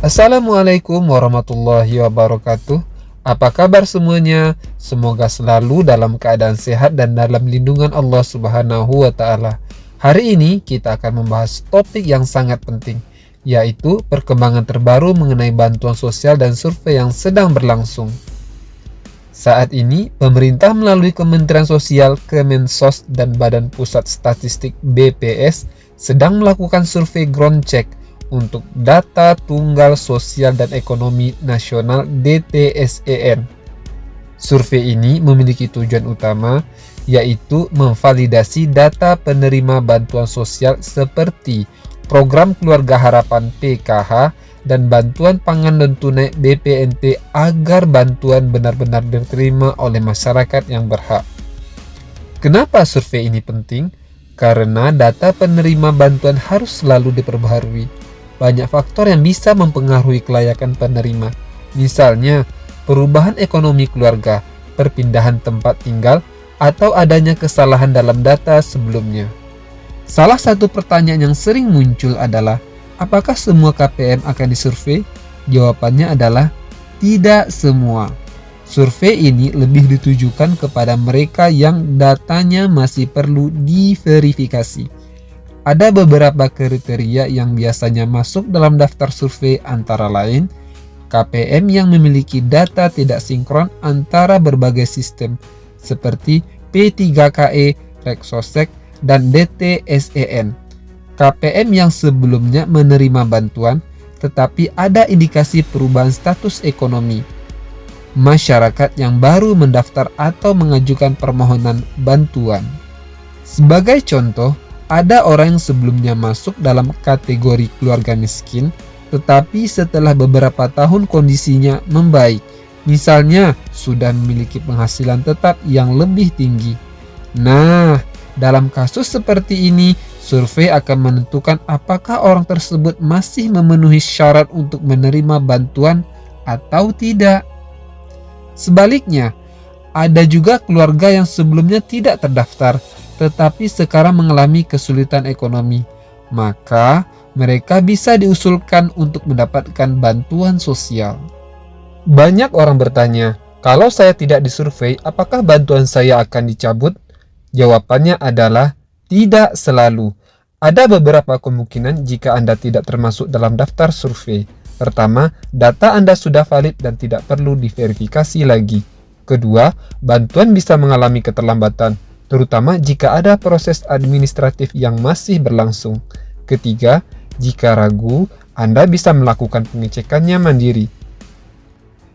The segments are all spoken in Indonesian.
Assalamualaikum warahmatullahi wabarakatuh. Apa kabar semuanya? Semoga selalu dalam keadaan sehat dan dalam lindungan Allah Subhanahu wa Ta'ala. Hari ini kita akan membahas topik yang sangat penting, yaitu perkembangan terbaru mengenai bantuan sosial dan survei yang sedang berlangsung. Saat ini, pemerintah melalui Kementerian Sosial, Kemensos, dan Badan Pusat Statistik BPS sedang melakukan survei ground check untuk Data Tunggal Sosial dan Ekonomi Nasional (DTSEN). Survei ini memiliki tujuan utama, yaitu memvalidasi data penerima bantuan sosial seperti Program Keluarga Harapan (PKH) dan bantuan pangan non tunai (BPNT) agar bantuan benar-benar diterima oleh masyarakat yang berhak. Kenapa survei ini penting? Karena data penerima bantuan harus selalu diperbaharui. Banyak faktor yang bisa mempengaruhi kelayakan penerima, misalnya perubahan ekonomi keluarga, perpindahan tempat tinggal, atau adanya kesalahan dalam data sebelumnya. Salah satu pertanyaan yang sering muncul adalah, apakah semua KPM akan disurvei? Jawabannya adalah tidak semua. Survei ini lebih ditujukan kepada mereka yang datanya masih perlu diverifikasi. Ada beberapa kriteria yang biasanya masuk dalam daftar survei, antara lain KPM yang memiliki data tidak sinkron antara berbagai sistem seperti P3KE, Reksosek, dan DTSEN. KPM yang sebelumnya menerima bantuan tetapi ada indikasi perubahan status ekonomi. Masyarakat yang baru mendaftar atau mengajukan permohonan bantuan. Sebagai contoh, ada orang yang sebelumnya masuk dalam kategori keluarga miskin, tetapi setelah beberapa tahun kondisinya membaik. Misalnya, sudah memiliki penghasilan tetap yang lebih tinggi. Nah, dalam kasus seperti ini, survei akan menentukan apakah orang tersebut masih memenuhi syarat untuk menerima bantuan atau tidak. Sebaliknya, ada juga keluarga yang sebelumnya tidak terdaftar, tetapi sekarang mengalami kesulitan ekonomi, maka mereka bisa diusulkan untuk mendapatkan bantuan sosial. Banyak orang bertanya, kalau saya tidak disurvei, apakah bantuan saya akan dicabut? Jawabannya adalah tidak selalu. Ada beberapa kemungkinan jika Anda tidak termasuk dalam daftar survei. Pertama, data Anda sudah valid dan tidak perlu diverifikasi lagi. Kedua, bantuan bisa mengalami keterlambatan, terutama jika ada proses administratif yang masih berlangsung. Ketiga, jika ragu, Anda bisa melakukan pengecekannya mandiri.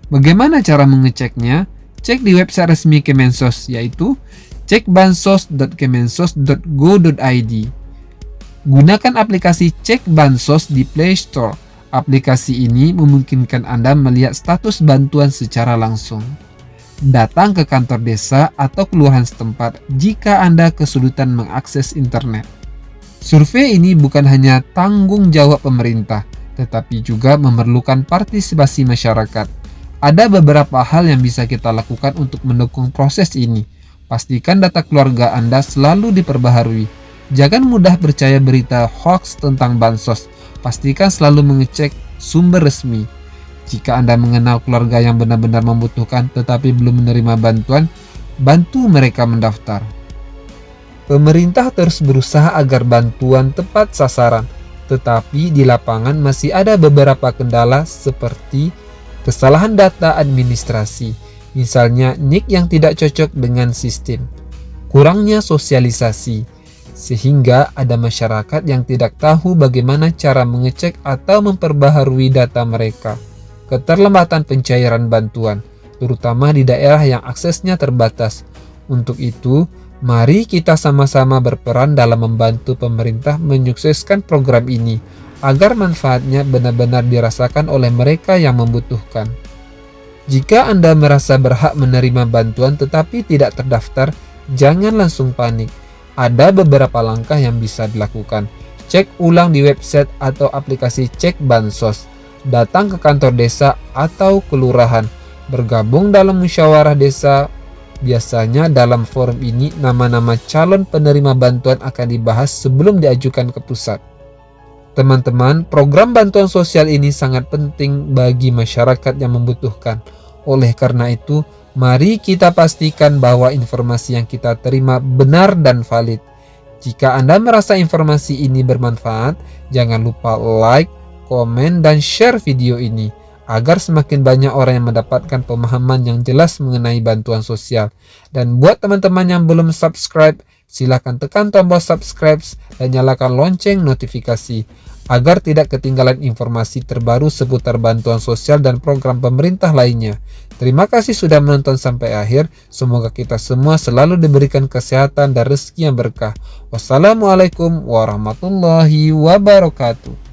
Bagaimana cara mengeceknya? Cek di website resmi Kemensos, yaitu cekbansos.kemensos.go.id. Gunakan aplikasi Cek Bansos di Play Store. Aplikasi ini memungkinkan Anda melihat status bantuan secara langsung. Datang ke kantor desa atau kelurahan setempat jika Anda kesulitan mengakses internet. Survei ini bukan hanya tanggung jawab pemerintah, tetapi juga memerlukan partisipasi masyarakat. Ada beberapa hal yang bisa kita lakukan untuk mendukung proses ini. Pastikan data keluarga Anda selalu diperbaharui. Jangan mudah percaya berita hoax tentang bansos. Pastikan selalu mengecek sumber resmi. Jika Anda mengenal keluarga yang benar-benar membutuhkan tetapi belum menerima bantuan, bantu mereka mendaftar. Pemerintah terus berusaha agar bantuan tepat sasaran, tetapi di lapangan masih ada beberapa kendala seperti kesalahan data administrasi, misalnya NIK yang tidak cocok dengan sistem, kurangnya sosialisasi, sehingga ada masyarakat yang tidak tahu bagaimana cara mengecek atau memperbaharui data mereka. Keterlambatan pencairan bantuan, terutama di daerah yang aksesnya terbatas. Untuk itu, mari kita sama-sama berperan dalam membantu pemerintah menyukseskan program ini, agar manfaatnya benar-benar dirasakan oleh mereka yang membutuhkan. Jika Anda merasa berhak menerima bantuan tetapi tidak terdaftar, jangan langsung panik. Ada beberapa langkah yang bisa dilakukan. Cek ulang di website atau aplikasi Cek Bansos. Datang ke kantor desa atau kelurahan, bergabung dalam musyawarah desa. Biasanya dalam forum ini nama-nama calon penerima bantuan akan dibahas sebelum diajukan ke pusat. Teman-teman, program bantuan sosial ini sangat penting bagi masyarakat yang membutuhkan. Oleh karena itu, mari kita pastikan bahwa informasi yang kita terima benar dan valid. Jika Anda merasa informasi ini bermanfaat, jangan lupa like, komen, dan share video ini agar semakin banyak orang yang mendapatkan pemahaman yang jelas mengenai bantuan sosial. Dan buat teman-teman yang belum subscribe, silahkan tekan tombol subscribe dan nyalakan lonceng notifikasi agar tidak ketinggalan informasi terbaru seputar bantuan sosial dan program pemerintah lainnya. Terima kasih sudah menonton sampai akhir. Semoga kita semua selalu diberikan kesehatan dan rezeki yang berkah. Wassalamualaikum warahmatullahi wabarakatuh.